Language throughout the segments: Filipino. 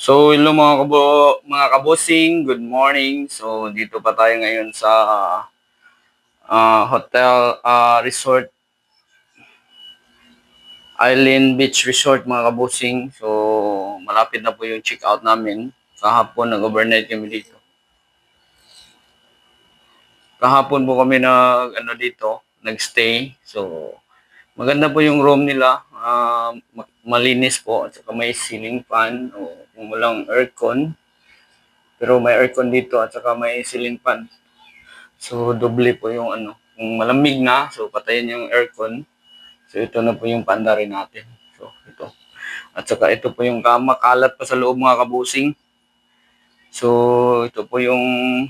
So, hello mga kabosing, good morning. So, dito pa tayo ngayon sa hotel resort, Island Beach Resort mga kabosing. So, malapit na po yung check-out namin. Kahapon nag-overnight kami dito. Kahapon po kami nag-stay. So, maganda po yung room nila. Malinis po at saka may ceiling fan o kung walang aircon. Pero may aircon dito at saka may ceiling fan. So, doble po yung kung malamig na, so patayin yung aircon. So, ito na po yung panda rin natin. So, ito. At saka ito po yung kama, kalat pa sa loob mga kabusing. So, ito po yung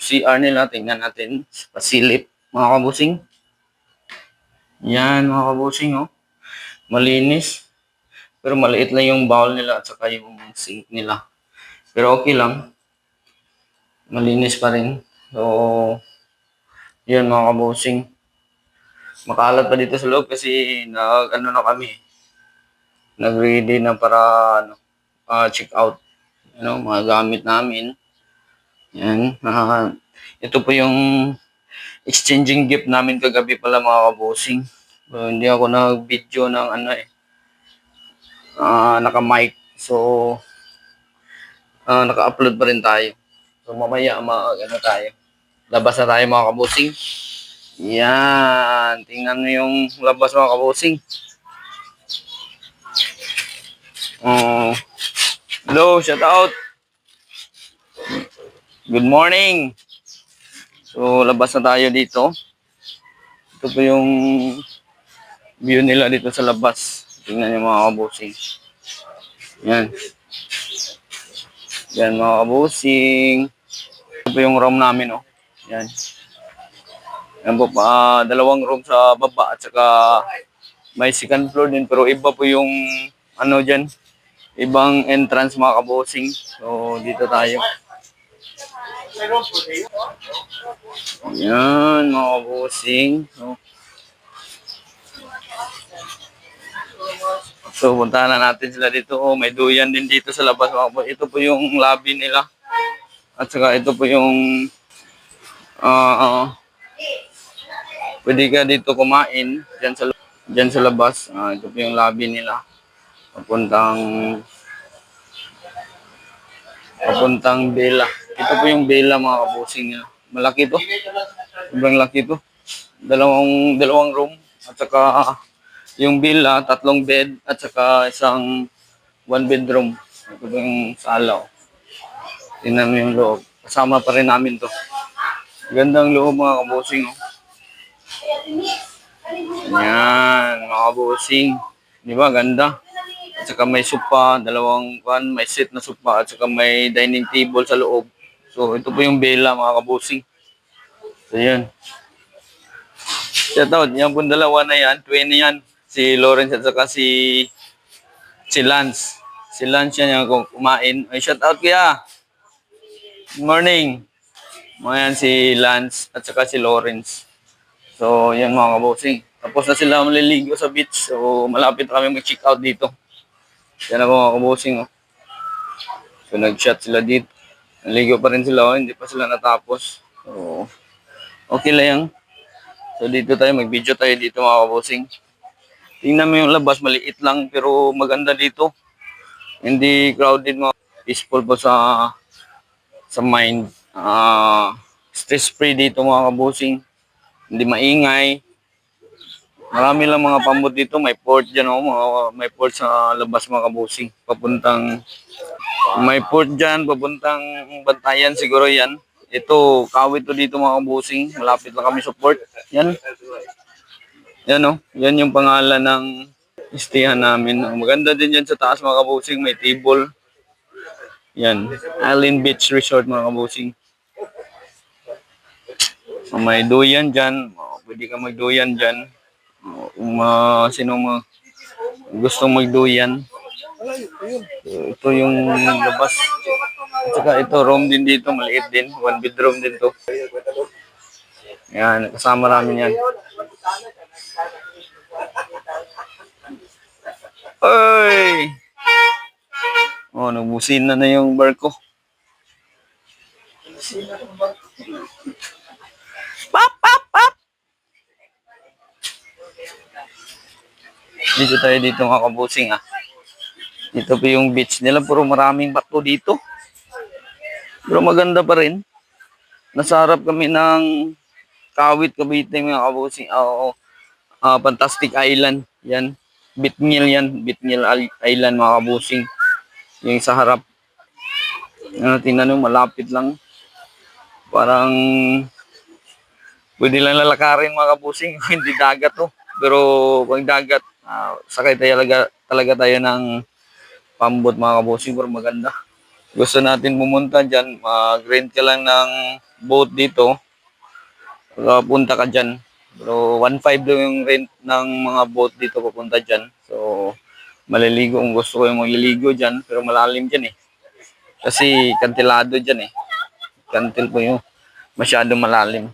CR nila. Tingnan natin. Pasilip mga kabusing. Yan mga kabusing, oh. Malinis. Pero maliit lang yung bowl nila at saka yung sink nila. Pero okay lang. Malinis pa rin. So, yan mga kabusing. Makalat pa dito sa loob kasi na kami. Nag-ready na para check out mga gamit namin. Yan. Ito po yung exchanging gift namin kagabi pala mga kabosing. So, hindi ako nag-video ng naka-mic. So, naka-upload pa rin tayo. So, mamaya tayo. Labas na tayo mga kabosing. Yan. Tingnan mo yung labas mga kabosing. Hello, shout out. Good morning. So, labas na tayo dito. Ito po yung view nila dito sa labas. Tingnan niyo mga kabusing. Yan. Yan mga kabusing. Ito po yung room namin, oh. Yan. Yan po pa, dalawang room sa baba at saka may second floor din pero iba po yung dyan. Ibang entrance mga kabusing. So, dito tayo. Yan mga kabusing. So, puntahan na natin sila dito. Oh, may duyan din dito sa labas. Ito po yung lobby nila. At saka ito po yung pwede ka dito kumain dyan sa labas. Ito po yung lobby nila. Papuntang Bella. Ito po yung Bella mga kabusing nila. Malaki to. Sobrang laki to. Dalawang room. At saka yung villa, 3 bed at saka isang 1 bedroom. Ito po yung sala. Tingnan mo yung loob. Kasama pa rin namin to. Gandang loob mga kabusing. Oh. Yan, mga kabusing. Di ba, ganda. At saka may sopa, may set na sopa at saka may dining table sa loob. So, ito po yung Bella mga kabusing. So, yan. Shout out, yan po dalawa na yan, twin na yan. Si Lawrence at saka si Lance. Si Lance yan yung kumain. Ay, shout out kaya. Good morning. Mga yan si Lance at saka si Lawrence. So, yan mga kabosing. Tapos na sila maliligo sa beach. So, malapit na kami mag-check out dito. Yan ako mga kabosing. Oh. So, nag-shot sila dito. Naligo pa rin sila. Oh. Hindi pa sila natapos. So, okay lang yan. So, dito tayo. Mag-video tayo dito mga kabosing. Tingnan mo yung labas. Maliit lang pero maganda dito. Hindi crowded mga peaceful po sa mind. Stress-free dito mga kabosing. Hindi maingay. Marami lang mga pambot dito. May port dyan, may port sa labas mga kabusing. May port dyan, papuntang Bantayan siguro yan. Ito, kawit to dito mga kabusing. Malapit lang kami sa port. Yan. Yan yan yung pangalan ng istihan namin. Maganda din yan sa taas mga kabusing. May table. Yan. Island Beach Resort mga kabusing. May duyan dyan. Pwede ka magduyan dyan. Kung sino gustong magduyan. Ito yung labas. At saka ito, room din dito. Maliit din. 1 bedroom din to. Yan, kasama namin yan. Oy! Oh, nagbusina na yung barko. Pop, pop, pop! Dito tayo dito mga kabusing ah. Dito po yung beach nila. Puro maraming bato dito. Pero maganda pa rin. Nasa harap kami ng Kawit, Cavite mga kabusing. Oo. Fantastic Island. Yan. Bitngil yan. Bitngil Island mga kabusing. Yung sa harap. Tingnan nyo, malapit lang. Parang pwede lang lalakarin mga kabusing. Hindi dagat to. Pero pag dagat, sakay talaga tayo ng pambot mga kabusing. Pero maganda. Gusto natin pumunta dyan, mag-rent ka lang ng boat dito. Punta ka dyan. Pero 1.5 daw yung rent ng mga boat dito papunta dyan. So, maliligo kung gusto ko yung magliligo dyan. Pero malalim dyan eh. Kasi kantilado dyan eh. Kantil po yung masyadong malalim.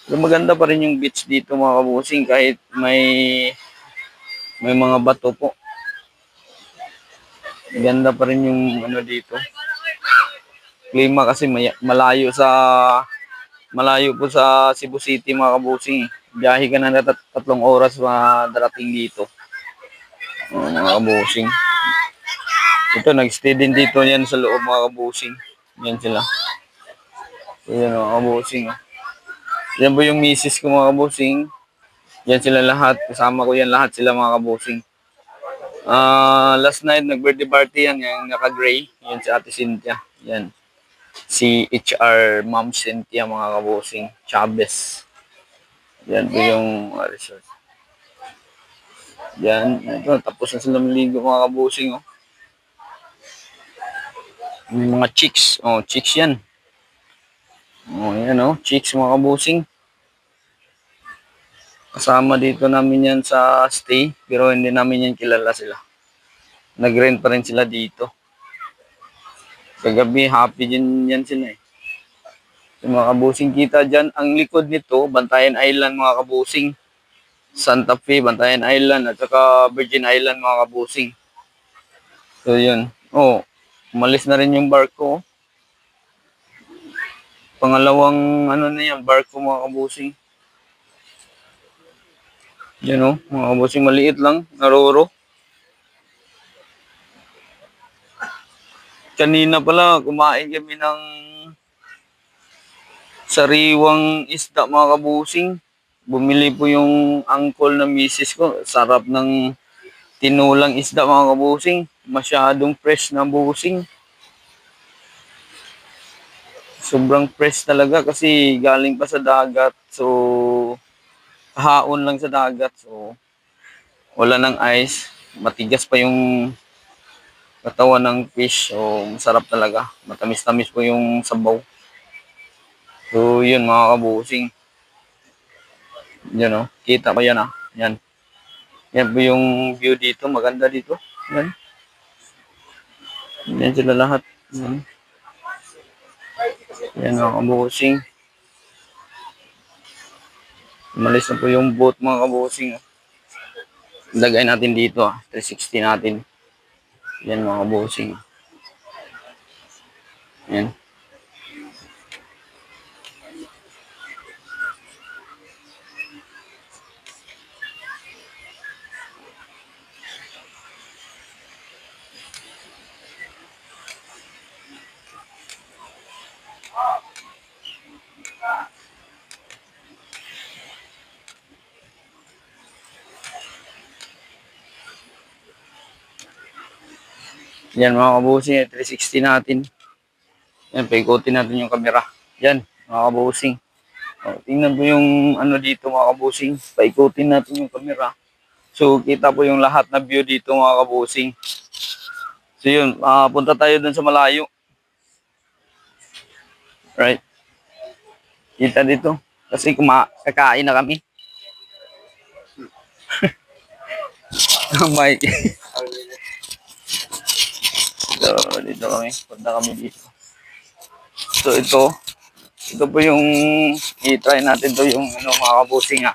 Pero maganda pa rin yung beach dito mga kabusing kahit may mga bato po. Ganda pa rin yung ano dito. Klima kasi malayo po sa Cebu City mga kabusing. Biyahe ka na 3 oras darating dito. Mga kabusing. Ito, nag-stay din dito yan sa loob mga kabusing. Yan sila. Yan mga kabusing. Yan po yung misis ko mga kabusing. Yan sila lahat. Kasama ko yan lahat sila mga kabusing. Last night, nag-birthday party yan. Yung naka-gray. Yan si Ate Cynthia. Yan. Si HR Ma'am Cynthia mga kabusing. Chavez. Yan po yung resort. Yan. Ito, tapos na sila maligo mga kabusing. Oh. May mga chicks. Oh, chicks yan. Oh, yan oh. Chicks mga kabusing. Kasama dito namin yan sa stay. Pero hindi namin yan kilala sila. Nag-rent pa rin sila dito. Kagabi, happy din yan sila eh. So, mga kabusing kita dyan. Ang likod nito, Bantayan Island mga kabusing. Santa Fe, Bantayan Island at saka Virgin Island mga kabusing. So yun. Oh, umalis na rin yung barko. Pangalawang ano na yan, barko mga kabusing. Yan oh, mga kabusing maliit lang, naroro. Kanina pala, kumain kami ng sariwang isda mga kabusing. Bumili po yung uncle na misis ko. Sarap ng tinulang isda mga kabusing. Masyadong fresh na busing. Sobrang fresh talaga kasi galing pa sa dagat. So, haon lang sa dagat. So, wala ng ice. Matigas pa yung katawan ng fish. So, masarap talaga. Matamis-tamis po yung sabaw. So, yun mga kabusing. Yan o. Kita ko yan ah. Yan. Yan po yung view dito. Maganda dito. Yan. Yan sila lahat. Yan. Yan mga kabusing. Umalis na po yung boat mga kabusing. Lagay natin dito 360 natin. Yan mga kabusing. Yan. Yan mga kabusing, 360 natin. Yan, paikutin natin yung camera. Yan, mga kabusing. O, tingnan po yung ano dito mga kabusing. Paikutin natin yung camera. So, kita po yung lahat na view dito mga kabusing. So, yun, punta tayo dun sa malayo. Right? Kita dito. Kasi kakain na kami. Mike. So, dito kami. Punta kami dito. So, ito po yung i-try natin to yung ano, mga kabusing ha.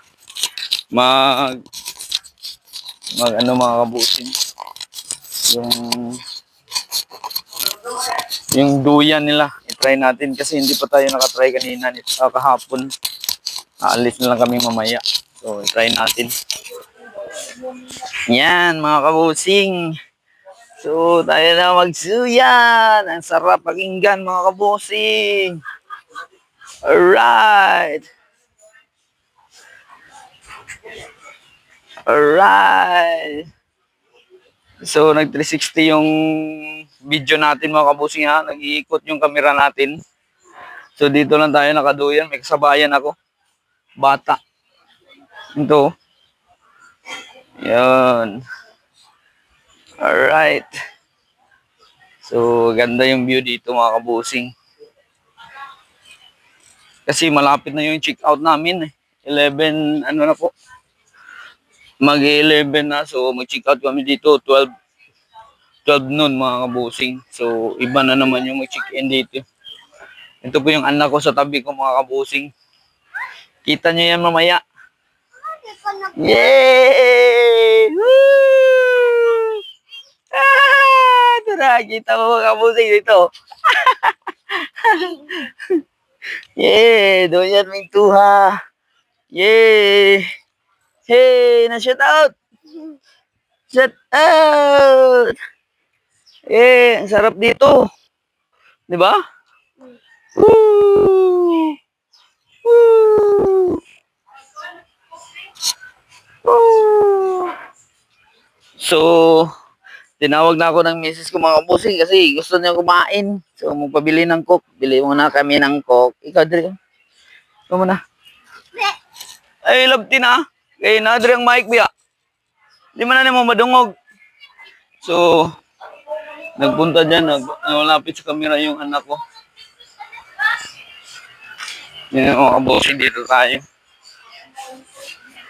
Mag ano mga kabusing. Yung Yung duyan nila, i-try natin kasi hindi pa tayo nakatry kanina kahapon. Aalis na lang kami mamaya. So, i-try natin. Yan, mga kabusing. So, tayo na magsuyan. Ang sarap pakinggan, mga kabusing. Alright. Alright. So, nag-360 yung video natin, mga kabusing, ha. Nag-iikot yung camera natin. So, dito lang tayo nakaduyan. May kasabayan ako. Bata. Ito. Yan. Alright. So, ganda yung view dito, mga kabusing. Kasi malapit na yung check out namin. 11, ano na po. Mag-11 na. So, mag-check out kami dito. 12 noon, mga kabusing. So, iba na naman yung mag-check-in dito. Ito po yung anak ko sa tabi ko, mga kabusing. Kita nyo yan mamaya. Yay! Woo! Ah! Tara, kita mo, mga kabusing dito. Yay! Doon yan, may tuha. Yay! Hey! Na-shout out! Shout out! Eh, ang sarap dito. Di ba? Woo! Woo! Woo! So, tinawag na ako ng misis ko, mga kabusing, kasi gusto niya kumain. So, magpabili ng coke. Bili muna kami ng coke. Ikaw, Dre. Ikaw muna. Ay, labti na. Kaya na, Dre, ang mic, biya. Di man na mo madungog. So, nagpunta dyan. Nalapit sa camera yung anak ko. Yan yung mga kabusing, dito tayo.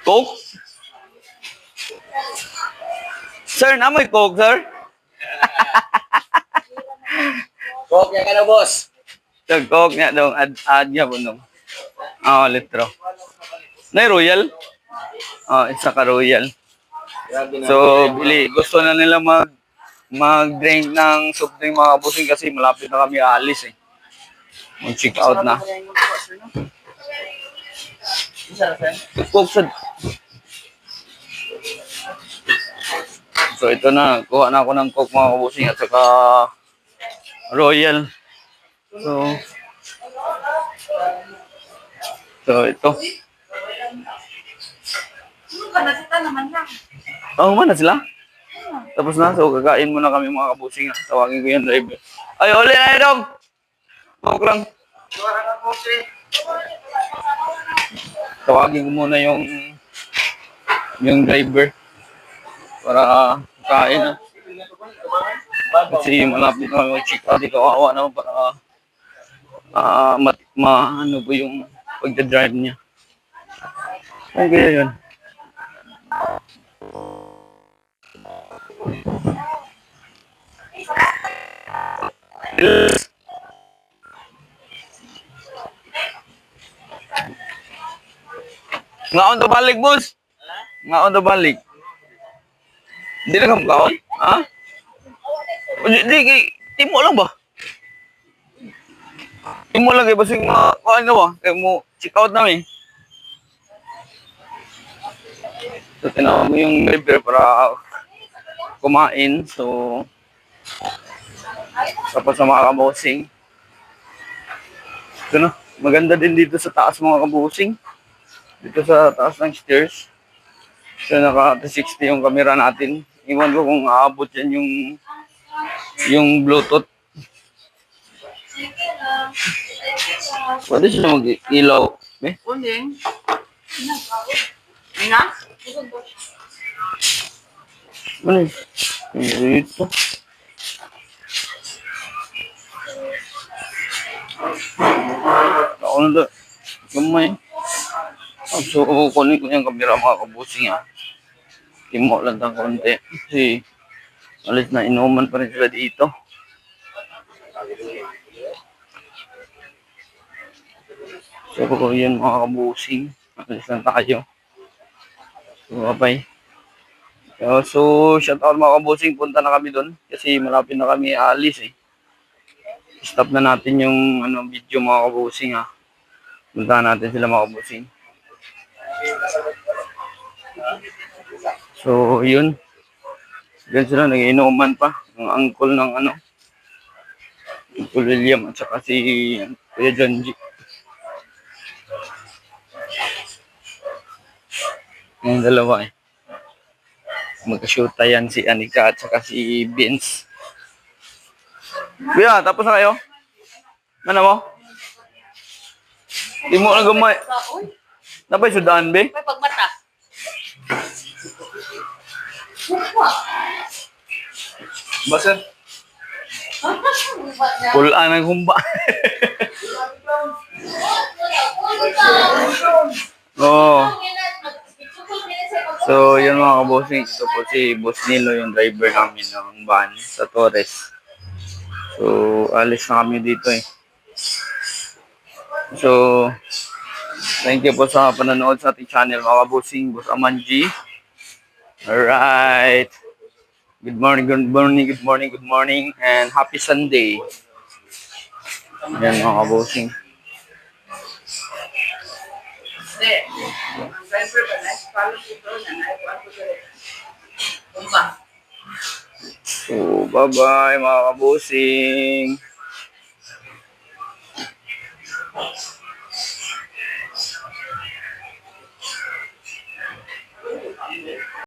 Coke? Sir, namoy coke, sir? Coke niya ka na, boss. So, coke niya daw. Add niya po nung. Litro. Na royal? Isa ka royal. So, bili. Gusto na nila mag-drink ng soft drink, mga kabusing, kasi malapit na kami aalis eh. Mag-check out na. Coke, sir. So, ito na. Kuha na ako ng coke, mga kabusing, at saka royal. So ito. Mana sila? Tapos na. So, kakain muna kami, mga kabusing. Tawagin ko yung driver. Ay, uli na dong. Coke lang. Tawagin ko muna yung driver para kain na. Kasi malapit na mag-check out. Di kawawa naman para ano po yung pagdadrive niya. Okay, yun. Ngaon to balik, boss? Ngaon to balik? Hindi na kang kaon? Ha? Hindi, timo lang ba? Timo lang kayo, basing kaon na ba? Kaya mo, check out namin. So, tinawag mo yung driver para kumain. So, tapos sa mga kabusing. Ito na, maganda din dito sa taas, mga kabusing. Dito sa taas ng stairs. So, naka-360 yung camera natin. Iwan ko kung aabot yan yung Bluetooth. Pwede siya mag-ilaw. Eh? Kunin. Ina? Ano yun? Dito. Ako na doon. Gamay. So, kunin ko yung camera, mga kabusing, ha. Timo lang ng konti. Kasi, alis na inuman pa rin sila dito. So, yun, mga kabusing. Alis lang tayo. So, bye. So, shout out mga kabusing, punta na kami doon kasi malapit na kami aalis eh. Stop na natin yung video mga kabusing ha. Puntahan natin sila mga kabusing. So, yun. Yan sila, nag-inuman pa. Ang uncle ng Uncle William at saka si Kuya John G. Yung dalawa eh. Magka-shoota yan si Anika at saka si Vince. Kuya, tapos na kayo? Ano mo? Di mo na gamay. Napay sudaan, be? May pagmata. Basta. Pulaan ng humba. Oo. So, yun mga kabosing. Ito po si Boss Nilo, yung driver namin ng van sa Torres. So, alis na kami dito eh. So, thank you po sa panonood sa ating channel mga kabosing. Boss Amanji. Alright. Good morning, good morning, good morning, good morning, and happy Sunday. Yan mga kabosing. So, bye-bye mga kabosing.